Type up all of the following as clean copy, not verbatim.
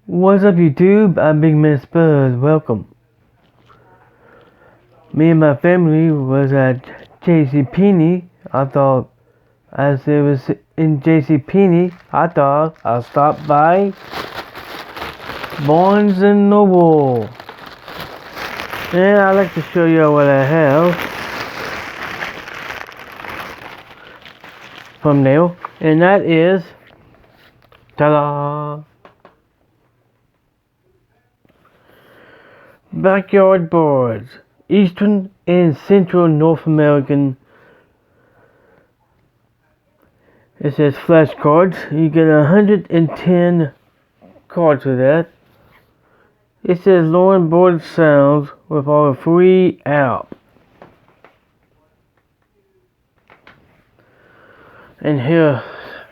What's up YouTube? I'm Big Man Spurs. Welcome. Me and my family was at JCPenney. I thought as it was in JCPenney, I thought I'll stop by Barnes and Noble. And I'd like to show you what I have from there. And that is, ta-da! Backyard boards. Eastern and Central North American. It says flashcards. You get 110 cards with that. It says Lauren Board Sounds with our free app. And here,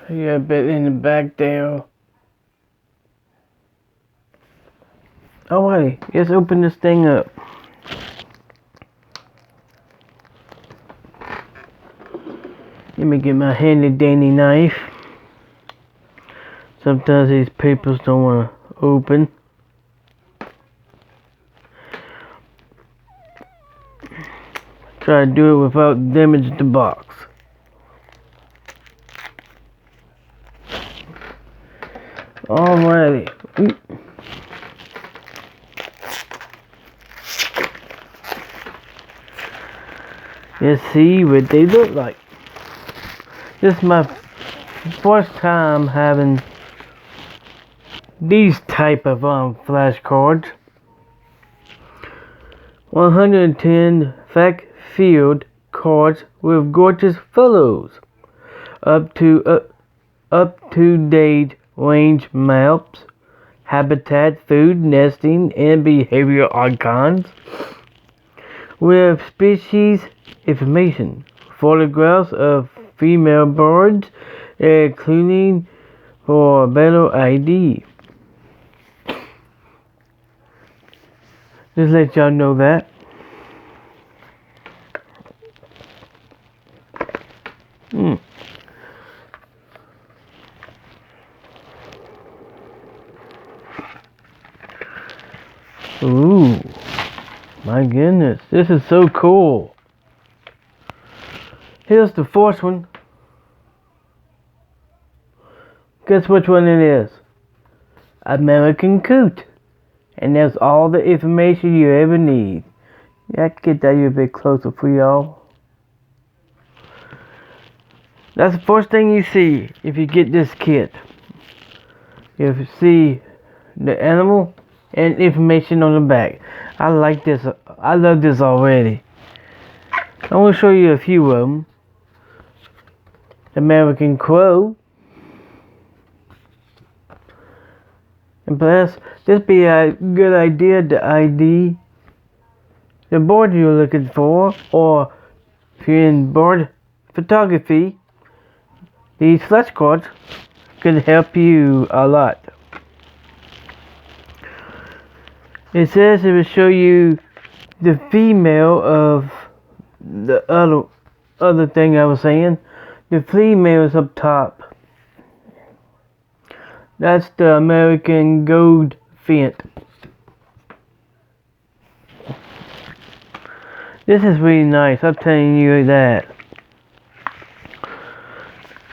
you got a bit in the back there. Alright, let's open this thing up. Let me get my handy dandy knife. Sometimes these papers don't want to open. Try to do it without damaging the box. Alrighty. Let's see what they look like. This is my first time having these type of flashcards. 110 fact-filled cards with gorgeous photos, up to date range maps, habitat, food, nesting, and behavior icons, with species information, photographs of female birds, including for better ID. Just let y'all know that. Ooh, my goodness, this is so cool. Here's the fourth one. Guess which one it is? American Coot. And that's all the information you ever need. I have to get that a bit closer for y'all. That's the first thing you see if you get this kit. You see the animal and information on the back. I like this. I love this already. I want to show you a few of them. American Crow. And plus, this be a good idea to ID the bird you're looking for, or if you're in bird photography, these flashcards could help you a lot. It says it will show you the female of the other thing I was saying. The female is up top. That's the American Gold Fint. This is really nice, I'm telling you that.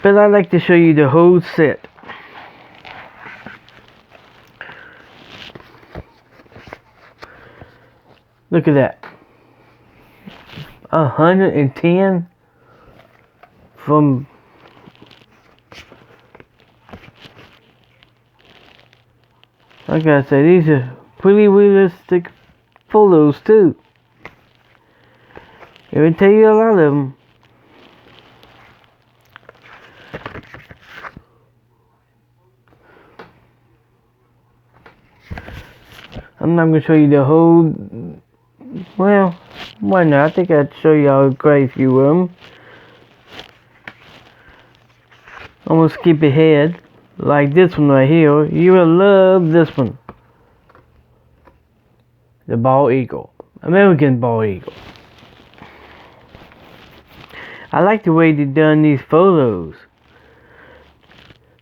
But I'd like to show you the whole set. Look at that. 110 from like I said, these are pretty realistic photos too. It will tell you a lot of them. I'm not going to show you the whole, well, why not? I think I'd show y'all quite a few of them. I'm going to skip ahead. Like this one right here. You will love this one. The bald eagle. American bald eagle. I like the way they done these photos.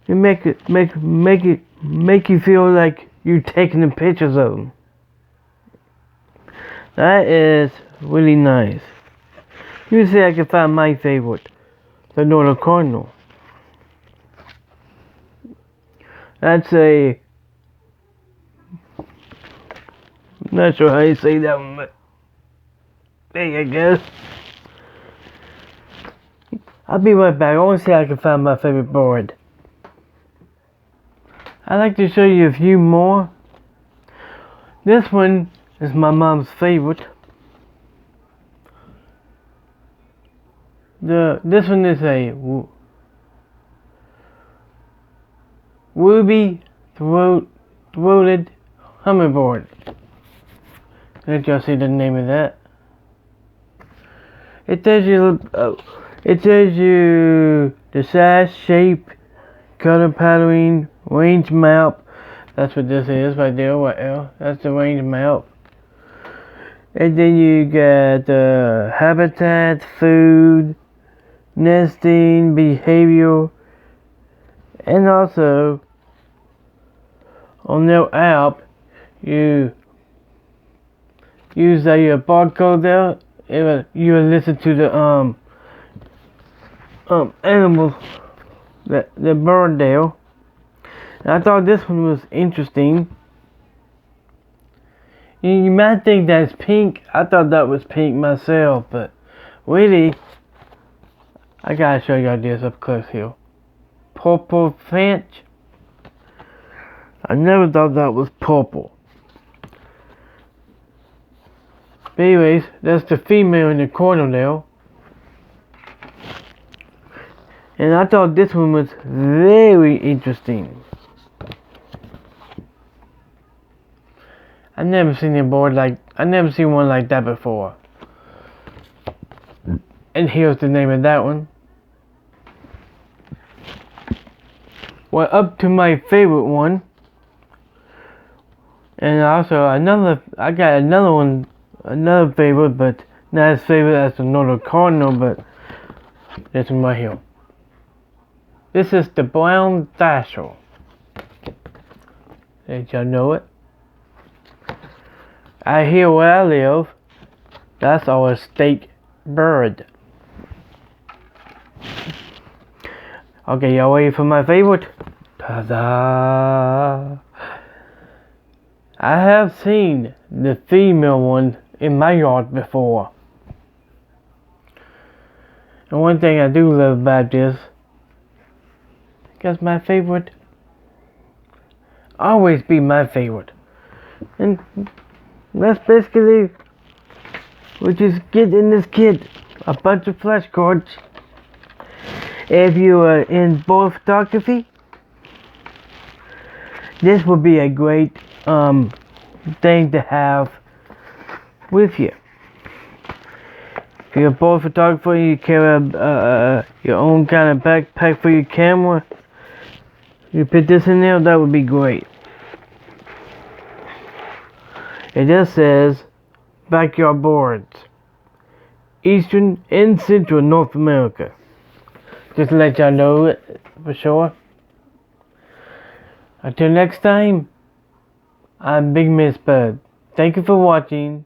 It make you feel like you taking the pictures of them. That is really nice. You see, I can find my favorite, the Northern Cardinal. That's a, I'm not sure how you say that one, but there you go. I'll be right back. I want to see if I can find my favorite bird. I'd like to show you a few more. This one is my mom's favorite. This one is a ruby throated hummingbird. Let y'all see the name of that. It tells you the size, shape, color pattern, range map. That's what this is right there. What else? That's the range map. And then you got habitat, food, nesting, behavior, and also on their app you use your barcode there. You will listen to the animals, the bird there. And I thought this one was interesting. You might think that's pink. I thought that was pink myself, but really, I gotta show y'all this up close here. Purple finch. I never thought that was purple. But anyways, that's the female in the corner there. And I thought this one was very interesting. I never seen one like that before. And here's the name of that one. Well, up to my favorite one. And also I got another favorite, but not as favorite as the Northern Cardinal, but this one right here. This is the brown thistle. Did y'all know it? Out here where I live, that's our state bird. Okay, y'all ready for my favorite? Ta-da! I have seen the female one in my yard before. And one thing I do love about this, because my favorite always be my favorite. And that's basically we just get in this kit a bunch of flashcards. If you are in bird photography, this would be a great thing to have with you. If you're a bird photographer, you carry your own kind of backpack for your camera. You put this in there, that would be great. It just says backyard birds, Eastern and Central North America. Just to let y'all know it for sure. Until next time, I'm Big Miss Bird. Thank you for watching.